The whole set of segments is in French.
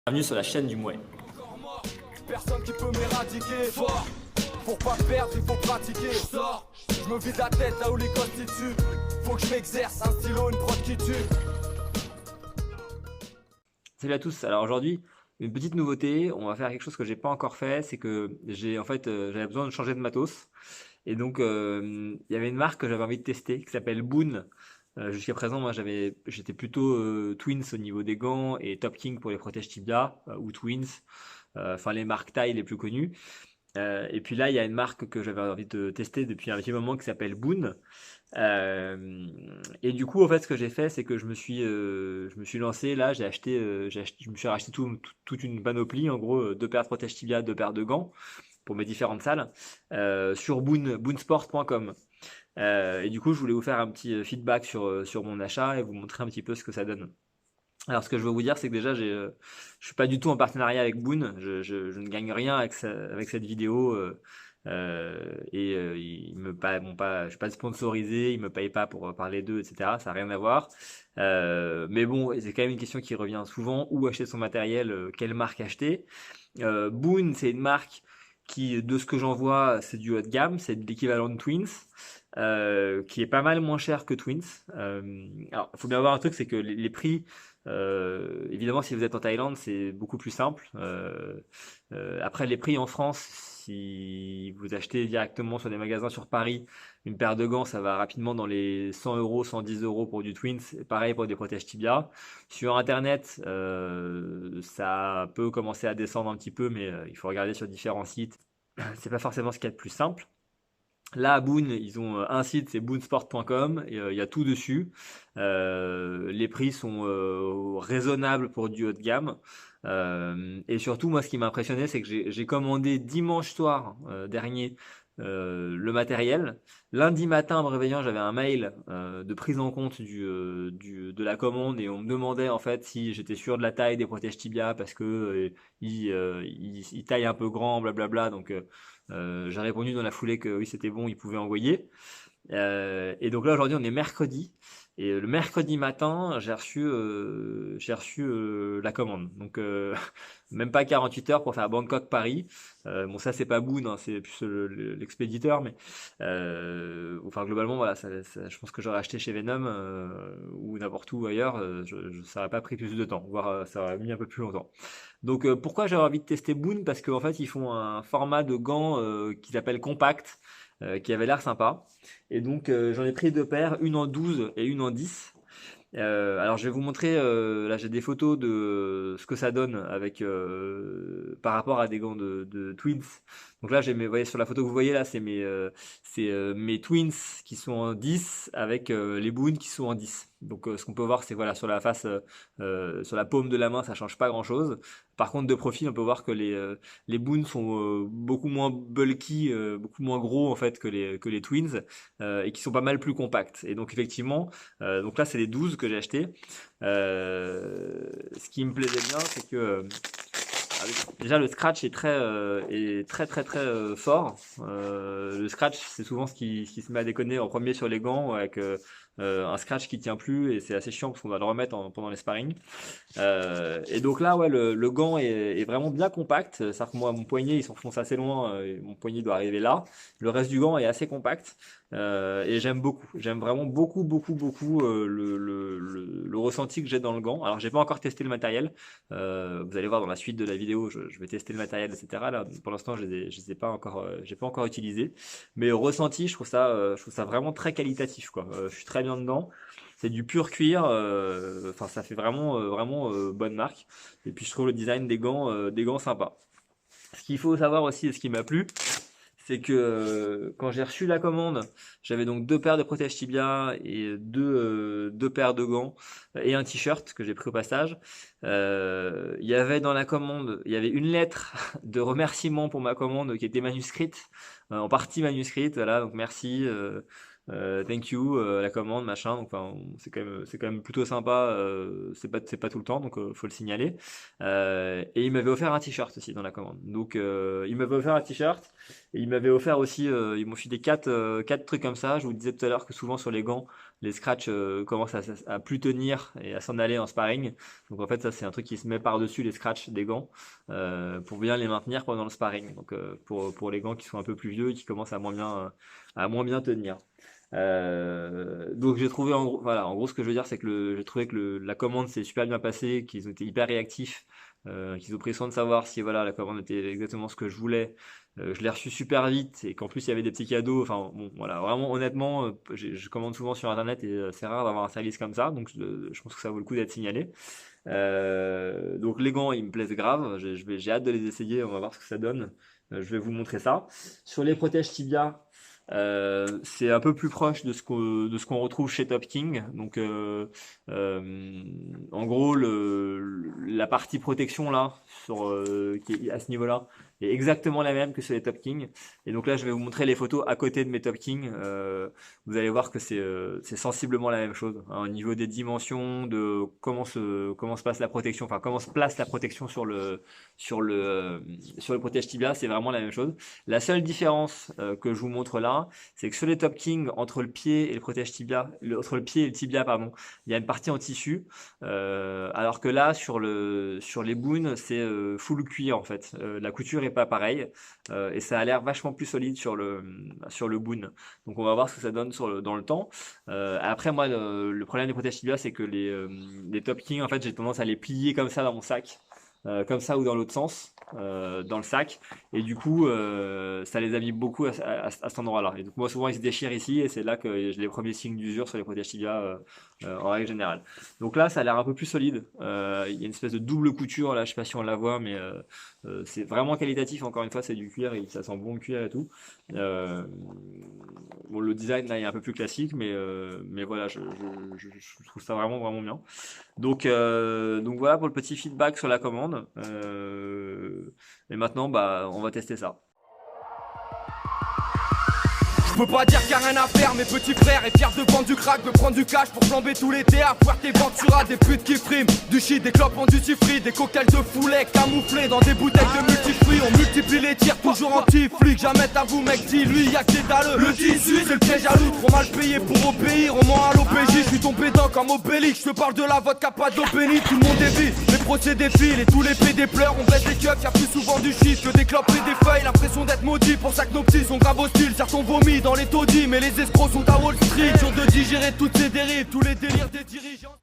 Bienvenue sur la chaîne du Mouet. Personne qui peut m'éradiquer. Fort, pour pas perdre, il faut pratiquer. Je sors, je me vide la tête là où les constituent. Faut que je m'exerce, un stylo, une prod qui tue. Salut à tous. Alors aujourd'hui, une petite nouveauté. On va faire quelque chose que j'ai pas encore fait. C'est que j'avais besoin de changer de matos. Et donc, il y avait une marque que j'avais envie de tester qui s'appelle Boon. Jusqu'à présent, moi, j'étais plutôt Twins au niveau des gants et Top King pour les protèges tibia ou Twins. Enfin, les marques taille les plus connues. Et puis là, il y a une marque que j'avais envie de tester depuis un petit moment qui s'appelle Boon. Et du coup, en fait, ce que j'ai fait, c'est que je me suis lancé. Là, je me suis racheté toute une panoplie, en gros, deux paires de protège tibia, deux paires de gants pour mes différentes salles sur boonsport.com. Et du coup, je voulais vous faire un petit feedback sur mon achat et vous montrer un petit peu ce que ça donne. Alors, ce que je veux vous dire, c'est que déjà, je suis pas du tout en partenariat avec Boon. Je ne gagne rien avec cette vidéo. Ils je suis pas sponsorisé, ils me payent pas pour parler d'eux, etc. Ça n'a rien à voir. Mais bon, c'est quand même une question qui revient souvent. Où acheter son matériel? Quelle marque acheter? Boon, c'est une marque qui, de ce que j'en vois, c'est du haut de gamme, c'est de l'équivalent de Twins, qui est pas mal moins cher que Twins. Alors, il faut bien voir un truc, c'est que les prix, évidemment, si vous êtes en Thaïlande, c'est beaucoup plus simple. Après, les prix en France, si vous achetez directement sur des magasins sur Paris, une paire de gants, ça va rapidement dans les 100 euros, 110 euros pour du Twins. Et pareil pour des protèges tibia. Sur Internet, ça peut commencer à descendre un petit peu, mais il faut regarder sur différents sites. C'est pas forcément ce qu'il y a de plus simple. Là, à Boon, ils ont un site, c'est boonsport.com, et il y a tout dessus. Les prix sont raisonnables pour du haut de gamme. Et surtout, moi, ce qui m'a impressionné, c'est que j'ai commandé dimanche soir dernier le matériel. Lundi matin, en me réveillant, j'avais un mail de prise en compte de la commande et on me demandait en fait si j'étais sûr de la taille des protèges tibia parce que ils taillent un peu grand, blablabla. Donc j'ai répondu dans la foulée que oui, c'était bon, ils pouvaient envoyer. Et donc là, aujourd'hui, on est mercredi. Et le mercredi matin, j'ai reçu la commande. Donc, même pas 48 heures pour faire Bangkok-Paris. Bon, ça, c'est pas Boon, hein, c'est plus l'expéditeur. Mais enfin, globalement, voilà, je pense que j'aurais acheté chez Venom ou n'importe où ailleurs. Ça n'aurait pas pris plus de temps, voire ça aurait mis un peu plus longtemps. Donc, pourquoi j'avais envie de tester Boon? Parce qu'en fait, ils font un format de gants qu'ils appellent compact, qui avait l'air sympa. Et donc j'en ai pris deux paires, une en 12 et une en 10. Alors je vais vous montrer, là j'ai des photos de ce que ça donne avec par rapport à des gants de Twins. Donc là vous voyez sur la photo que vous voyez là, mes Twins qui sont en 10 avec les Boon qui sont en 10. Donc ce qu'on peut voir c'est voilà sur la face, sur la paume de la main ça change pas grand chose. Par contre de profil on peut voir que les Boon sont beaucoup moins bulky, beaucoup moins gros en fait que les Twins et qui sont pas mal plus compacts. Et donc effectivement donc là, c'est les 12 que j'ai achetés. Ce qui me plaisait bien, c'est que déjà le scratch est très fort. Le scratch, c'est souvent ce qui se met à déconner en premier sur les gants avec un scratch qui tient plus et c'est assez chiant parce qu'on va le remettre pendant les sparring. Et donc là, ouais, le gant est vraiment bien compact. C'est-à-dire que moi, mon poignet, il s'enfonce assez loin. Et mon poignet doit arriver là. Le reste du gant est assez compact. Et j'aime beaucoup. J'aime vraiment beaucoup le ressenti que j'ai dans le gant. Alors, j'ai pas encore testé le matériel. Vous allez voir dans la suite de la vidéo, je vais tester le matériel, etc. Là, pour l'instant, je les ai pas encore, j'ai pas encore utilisé. Mais ressenti, je trouve ça vraiment très qualitatif, quoi. Je suis très bien dedans. C'est du pur cuir, enfin ça fait vraiment bonne marque. Et puis je trouve le design des gants sympa. Ce qu'il faut savoir aussi et ce qui m'a plu, c'est que quand j'ai reçu la commande, j'avais donc deux paires de protège tibia et deux paires de gants et un t-shirt que j'ai pris au passage. Il y avait dans la commande, il y avait une lettre de remerciement pour ma commande qui était manuscrite, en partie manuscrite. Voilà, donc merci. Thank you, la commande, machin. Donc, enfin, c'est quand même plutôt sympa. C'est pas tout le temps, donc faut le signaler. Et il m'avait offert un t-shirt aussi dans la commande. Donc, il m'avait offert un t-shirt Et ils m'avaient offert aussi, ils m'ont filé quatre trucs comme ça. Je vous disais tout à l'heure que souvent sur les gants, les scratchs commencent à plus tenir et à s'en aller en sparring. Donc en fait, ça c'est un truc qui se met par-dessus les scratchs des gants pour bien les maintenir pendant le sparring. Donc pour les gants qui sont un peu plus vieux et qui commencent à moins bien tenir. Donc j'ai trouvé voilà, en gros ce que je veux dire c'est que j'ai trouvé que la commande s'est super bien passée, qu'ils ont été hyper réactifs, qu'ils ont pris soin de savoir si voilà la commande était exactement ce que je voulais. Je l'ai reçu super vite et qu'en plus il y avait des petits cadeaux. Enfin bon voilà, vraiment honnêtement, je commande souvent sur internet et c'est rare d'avoir un service comme ça, donc je pense que ça vaut le coup d'être signalé. Donc les gants ils me plaisent grave, j'ai hâte de les essayer, on va voir ce que ça donne. Je vais vous montrer ça. Sur les protèges tibia, c'est un peu plus proche de ce qu'on retrouve chez Top King. Donc, en gros, la partie protection là, qui est à ce niveau-là, est exactement la même que sur les Top King. Et donc là, je vais vous montrer les photos à côté de mes Top King. Vous allez voir que c'est sensiblement la même chose, hein, au niveau des dimensions, de comment se passe la protection, enfin comment se place la protection sur le protège tibia, c'est vraiment la même chose. La seule différence que je vous montre là, c'est que sur les Top King, entre le pied et le protège tibia, entre le pied et le tibia, pardon, il y a une partie en tissu, alors que là, sur les Boon, c'est full cuir en fait. La couture est pas pareille et ça a l'air vachement plus solide sur le Boon. Donc on va voir ce que ça donne dans le temps. Après moi, le problème des protèges tibia, c'est que les Top King, en fait, j'ai tendance à les plier comme ça dans mon sac. Comme ça ou dans l'autre sens, dans le sac, et du coup ça les abîme beaucoup à cet endroit-là. Et donc moi souvent ils se déchirent ici et c'est là que j'ai les premiers signes d'usure sur les protèges tibia en règle générale. Donc là ça a l'air un peu plus solide. Il y a une espèce de double couture là, je sais pas si on la voit, mais c'est vraiment qualitatif. Encore une fois, c'est du cuir et ça sent bon le cuir et tout. Bon, le design là est un peu plus classique, mais voilà, je trouve ça vraiment vraiment bien. Donc voilà pour le petit feedback sur la commande. Et maintenant, bah, on va tester ça. Je peux pas dire qu'il y a rien à faire, mes petits frères est fier de vendre du crack, de prendre du cash pour flamber tous les théâtres, voir tes Ventura, des putes qui friment, du shit, des clopes en duty free, des cocktails de foulet camouflés dans des bouteilles de multifruits, on multiplie les tirs, toujours anti-flic, jamais à vous mec, dis lui y'a que des dalleux, le 18 c'est le piège à loup, trop mal payé pour obéir, on ment à l'OPJ, je suis tombé dans comme Obélix, je te parle de la vodka pas d'eau bénite, tout le monde est vide, les procès défilent et tous les PD pleurent, on baisse les keufs, y'a plus souvent du shit que des clopes et des feuilles, l'impression d'être maudit, pour ça que nos petits sont grave hostiles, certains vomis dans les taudis, mais les escrocs sont à Wall Street. Dur de digérer toutes ces dérives, tous les délires des dirigeants.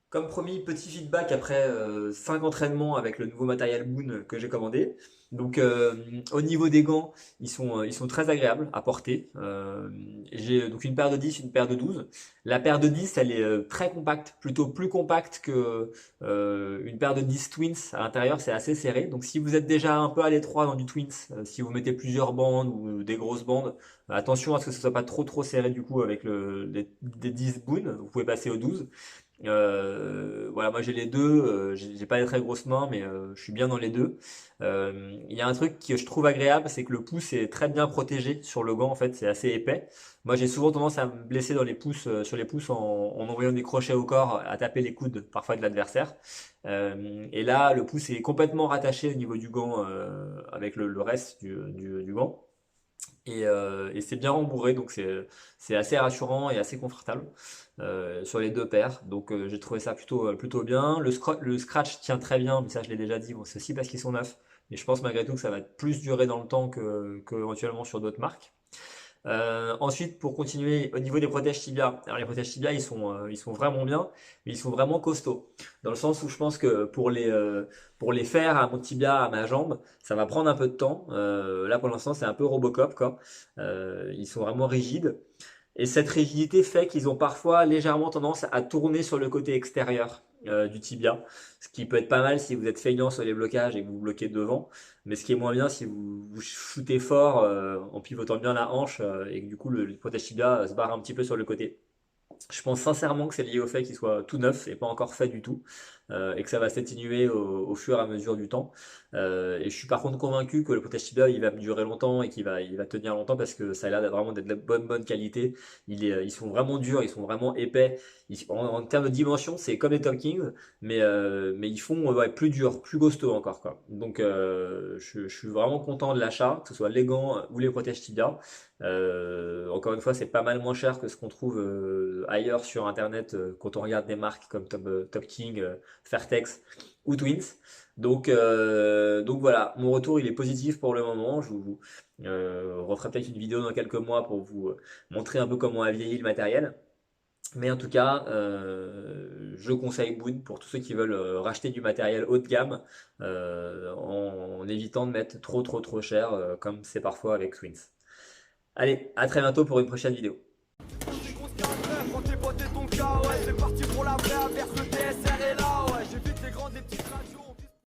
Comme promis, petit feedback après 5 entraînements avec le nouveau matériel Boon que j'ai commandé. Donc au niveau des gants, ils sont très agréables à porter. J'ai donc une paire de 10, une paire de 12. La paire de 10, elle est très compacte, plutôt plus compacte que une paire de 10 Twins. À l'intérieur, c'est assez serré. Donc si vous êtes déjà un peu à l'étroit dans du Twins, si vous mettez plusieurs bandes ou des grosses bandes, attention à ce que ce soit pas trop trop serré du coup avec des 10 Boon. Vous pouvez passer aux 12. Voilà, moi j'ai les deux, j'ai pas des très grosses mains, mais je suis bien dans les deux. Il y a un truc que je trouve agréable, c'est que le pouce est très bien protégé sur le gant, en fait, c'est assez épais. Moi j'ai souvent tendance à me blesser dans les pouces, sur les pouces en envoyant des crochets au corps, à taper les coudes parfois de l'adversaire. Et là, le pouce est complètement rattaché au niveau du gant avec le reste du gant. Et c'est bien rembourré, donc c'est assez rassurant et assez confortable sur les deux paires. Donc j'ai trouvé ça plutôt bien. Le scratch tient très bien, mais ça je l'ai déjà dit. Bon, c'est aussi parce qu'ils sont neufs, mais je pense malgré tout que ça va plus durer dans le temps que éventuellement sur d'autres marques. Ensuite, pour continuer, au niveau des protèges tibia, alors les protèges tibia, ils sont vraiment bien, mais ils sont vraiment costauds. Dans le sens où je pense que pour les faire à mon tibia, à ma jambe, ça va prendre un peu de temps. Là, pour l'instant, c'est un peu Robocop, quoi. Ils sont vraiment rigides. Et cette rigidité fait qu'ils ont parfois légèrement tendance à tourner sur le côté extérieur du tibia, ce qui peut être pas mal si vous êtes feignant sur les blocages et que vous bloquez devant, mais ce qui est moins bien si vous shootez fort en pivotant bien la hanche et que du coup le protège tibia se barre un petit peu sur le côté. Je pense sincèrement que c'est lié au fait qu'il soit tout neuf et pas encore fait du tout. et que ça va s'atténuer au fur et à mesure du temps. Et je suis par contre convaincu que le protège tibia il va me durer longtemps et il va tenir longtemps parce que ça a l'air vraiment d'être de la bonne qualité. Ils sont vraiment durs, ils sont vraiment épais. En termes de dimension, c'est comme les Top Kings, mais ils font ouais, plus dur, plus costaud encore quoi. Donc je suis vraiment content de l'achat, que ce soit les gants ou les protège tibia. Encore une fois, c'est pas mal moins cher que ce qu'on trouve ailleurs sur internet quand on regarde des marques comme Top King, Fairtex ou Twins. Donc voilà, mon retour il est positif pour le moment. Je vous referai peut-être une vidéo dans quelques mois pour vous montrer un peu comment a vieilli le matériel. Mais en tout cas, je conseille Boon pour tous ceux qui veulent racheter du matériel haut de gamme en évitant de mettre trop cher comme c'est parfois avec Twins. Allez, à très bientôt pour une prochaine vidéo.